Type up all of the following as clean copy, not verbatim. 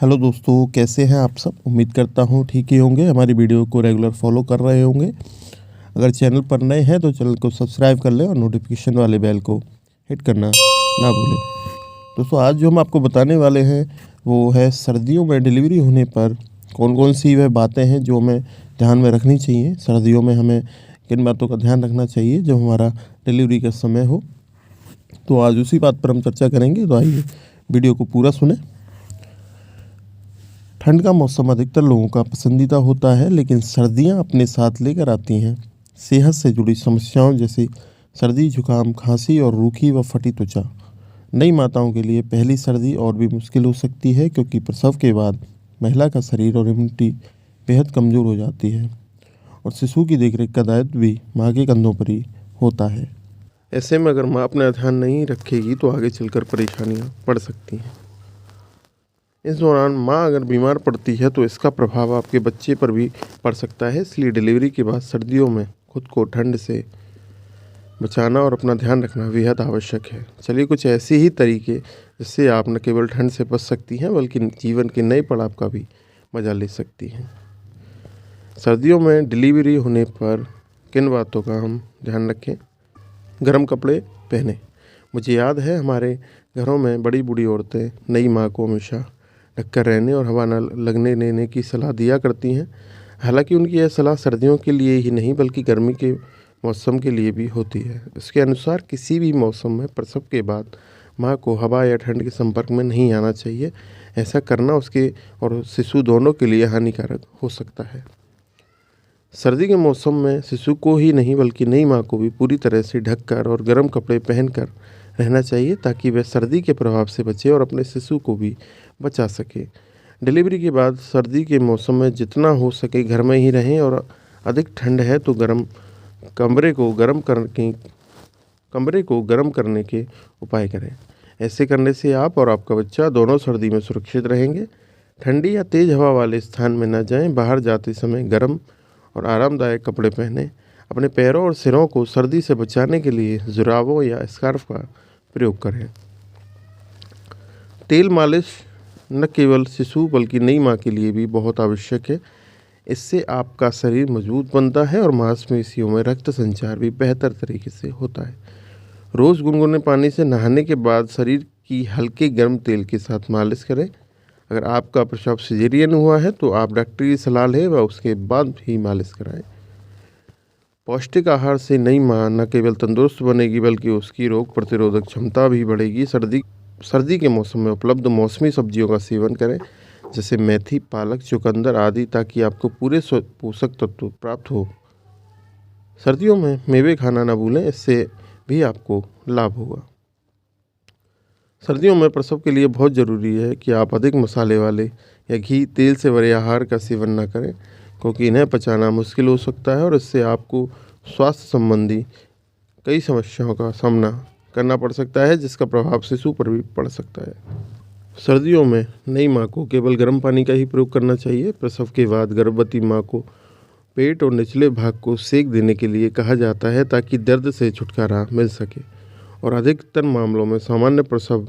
Hello दोस्तों, कैसे हैं आप सब। उम्मीद करता हूँ ठीक ही होंगे। हमारी वीडियो को रेगुलर फॉलो कर रहे होंगे। अगर चैनल पर नए हैं तो चैनल को सब्सक्राइब कर लें और नोटिफिकेशन वाले बेल को हिट करना ना भूलें। दोस्तों, आज जो हम आपको बताने वाले हैं वो है सर्दियों में डिलीवरी होने पर कौन कौन सी वह बातें हैं जो हमें ध्यान में रखनी चाहिए। सर्दियों में हमें किन बातों का ध्यान रखना चाहिए जब हमारा डिलीवरी का समय हो। तो आज उसी बात पर हम चर्चा करेंगे। तो आइए वीडियो को पूरा सुने। ठंड का मौसम अधिकतर लोगों का पसंदीदा होता है, लेकिन सर्दियां अपने साथ लेकर आती हैं सेहत से जुड़ी समस्याओं जैसे सर्दी, जुकाम, खांसी और रूखी व फटी त्वचा। नई माताओं के लिए पहली सर्दी और भी मुश्किल हो सकती है, क्योंकि प्रसव के बाद महिला का शरीर और इम्यूनिटी बेहद कमज़ोर हो जाती है और शिशु की देखरेख का दायित्व भी माँ के कंधों पर ही होता है। ऐसे में अगर माँ अपना ध्यान नहीं रखेगी तो आगे चलकर परेशानियाँ पड़ सकती हैं। इस दौरान माँ अगर बीमार पड़ती है तो इसका प्रभाव आपके बच्चे पर भी पड़ सकता है। इसलिए डिलीवरी के बाद सर्दियों में खुद को ठंड से बचाना और अपना ध्यान रखना बेहद आवश्यक है। चलिए कुछ ऐसे ही तरीके जिससे आप न केवल ठंड से बच सकती हैं बल्कि जीवन के नए पड़ाव का भी मजा ले सकती हैं। सर्दियों में डिलीवरी होने पर किन बातों का हम ध्यान रखें। गर्म कपड़े पहने। मुझे याद है हमारे घरों में बड़ी बूढ़ी औरतें नई माँ को हमेशा ढककर रहने और हवा न लगने देने की सलाह दिया करती हैं। हालांकि उनकी यह सलाह सर्दियों के लिए ही नहीं बल्कि गर्मी के मौसम के लिए भी होती है। इसके अनुसार किसी भी मौसम में प्रसव के बाद माँ को हवा या ठंड के संपर्क में नहीं आना चाहिए। ऐसा करना उसके और शिशु दोनों के लिए हानिकारक हो सकता है। सर्दी के मौसम में शिशु को ही नहीं बल्कि नई माँ को भी पूरी तरह से ढककर और गर्म कपड़े पहनकर रहना चाहिए, ताकि वह सर्दी के प्रभाव से बचे और अपने शिशु को भी बचा सके। डिलीवरी के बाद सर्दी के मौसम में जितना हो सके घर में ही रहें और अधिक ठंड है तो कमरे को गर्म करने के उपाय करें। ऐसे करने से आप और आपका बच्चा दोनों सर्दी में सुरक्षित रहेंगे। ठंडी या तेज़ हवा वाले स्थान में न जाएं। बाहर जाते समय गर्म और आरामदायक कपड़े पहनें। अपने पैरों और सिरों को सर्दी से बचाने के लिए जुराबों या स्कार्फ का प्रयोग करें। तेल मालिश न केवल शिशु बल्कि नई माँ के लिए भी बहुत आवश्यक है। इससे आपका शरीर मजबूत बनता है और मांसपेशियों में रक्त संचार भी बेहतर तरीके से होता है। रोज़ गुनगुने पानी से नहाने के बाद शरीर की हल्के गर्म तेल के साथ मालिश करें। अगर आपका प्रसव सिजेरियन हुआ है तो आप डॉक्टर की सलाह लें व उसके बाद ही मालिश कराएं। पौष्टिक आहार से नई माँ न केवल तंदुरुस्त बनेगी बल्कि उसकी रोग प्रतिरोधक क्षमता भी बढ़ेगी। सर्दी के मौसम में उपलब्ध मौसमी सब्जियों का सेवन करें, जैसे मेथी, पालक, चुकंदर आदि, ताकि आपको पूरे पोषक तत्व प्राप्त हो। सर्दियों में मेवे खाना न भूलें, इससे भी आपको लाभ होगा। सर्दियों में प्रसव के लिए बहुत ज़रूरी है कि आप अधिक मसाले वाले या घी, तेल से भरे आहार का सेवन न करें, क्योंकि इन्हें पचाना मुश्किल हो सकता है और इससे आपको स्वास्थ्य संबंधी कई समस्याओं का सामना करना पड़ सकता है, जिसका प्रभाव शिशु पर भी पड़ सकता है। सर्दियों में नई माँ को केवल गर्म पानी का ही प्रयोग करना चाहिए। प्रसव के बाद गर्भवती माँ को पेट और निचले भाग को सेक देने के लिए कहा जाता है, ताकि दर्द से छुटकारा मिल सके। और अधिकतर मामलों में सामान्य प्रसव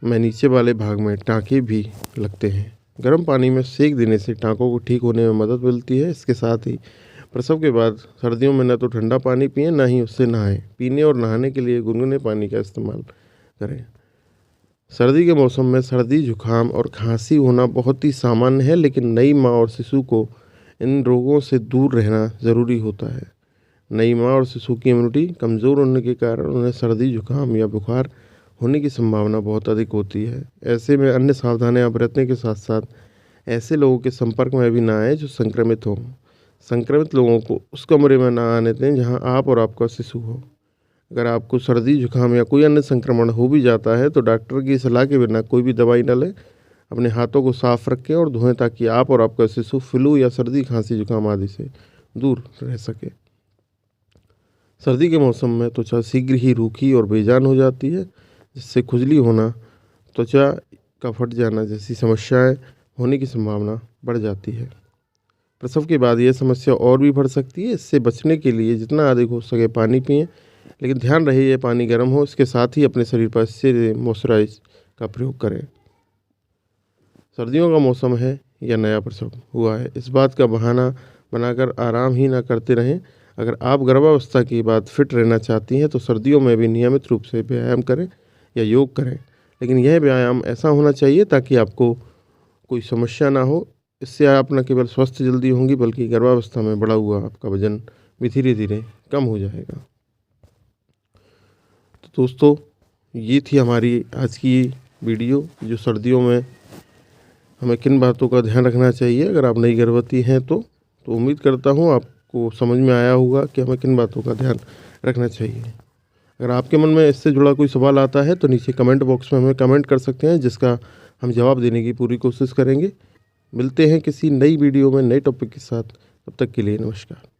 में नीचे वाले भाग में टाँके भी लगते हैं। गर्म पानी में सेक देने से टाँकों को ठीक होने में मदद मिलती है। इसके साथ ही प्रसव के बाद सर्दियों में न तो ठंडा पानी पिएं, न ही उससे नहाएं। पीने और नहाने के लिए गुनगुने पानी का इस्तेमाल करें। सर्दी के मौसम में सर्दी, जुकाम और खांसी होना बहुत ही सामान्य है, लेकिन नई माँ और शिशु को इन रोगों से दूर रहना ज़रूरी होता है। नई माँ और शिशु की इम्यूनिटी कमज़ोर होने के कारण उन्हें सर्दी, जुकाम या बुखार होने की संभावना बहुत अधिक होती है। ऐसे में अन्य सावधानियां बरतने के साथ साथ ऐसे लोगों के संपर्क में भी ना आए जो संक्रमित हों। संक्रमित लोगों को उस कमरे में ना आने दें जहां आप और आपका शिशु हो। अगर आपको सर्दी, जुकाम या कोई अन्य संक्रमण हो भी जाता है तो डॉक्टर की सलाह के बिना कोई भी दवाई न लें। अपने हाथों को साफ रखें और धोएं, ताकि आप और आपका शिशु फ्लू या सर्दी, खांसी, जुकाम आदि से दूर रह सके। सर्दी के मौसम में त्वचा शीघ्र ही रूखी और बेजान हो जाती है, जिससे खुजली होना, त्वचा का फट जाना जैसी समस्याएं होने की संभावना बढ़ जाती है। प्रसव के बाद यह समस्या और भी बढ़ सकती है। इससे बचने के लिए जितना अधिक हो सके पानी पिएं, लेकिन ध्यान रहे ये पानी गर्म हो। इसके साथ ही अपने शरीर पर अच्छे मॉइस्चराइज का प्रयोग करें। सर्दियों का मौसम है या नया प्रसव हुआ है, इस बात का बहाना बनाकर आराम ही ना करते रहें। अगर आप गर्भावस्था के बाद फिट रहना चाहती हैं तो सर्दियों में भी नियमित रूप से व्यायाम करें या योग करें, लेकिन यह व्यायाम ऐसा होना चाहिए ताकि आपको कोई समस्या ना हो। इससे आप न केवल स्वस्थ जल्दी होंगी बल्कि गर्भावस्था में बढ़ा हुआ आपका वजन भी धीरे धीरे कम हो जाएगा। तो दोस्तों, ये थी हमारी आज की वीडियो, जो सर्दियों में हमें किन बातों का ध्यान रखना चाहिए अगर आप नई गर्भवती हैं तो उम्मीद करता हूँ आपको समझ में आया होगा कि हमें किन बातों का ध्यान रखना चाहिए। अगर आपके मन में इससे जुड़ा कोई सवाल आता है तो नीचे कमेंट बॉक्स में हमें कमेंट कर सकते हैं, जिसका हम जवाब देने की पूरी कोशिश करेंगे। मिलते हैं किसी नई वीडियो में नए टॉपिक के साथ, तब तक के लिए नमस्कार।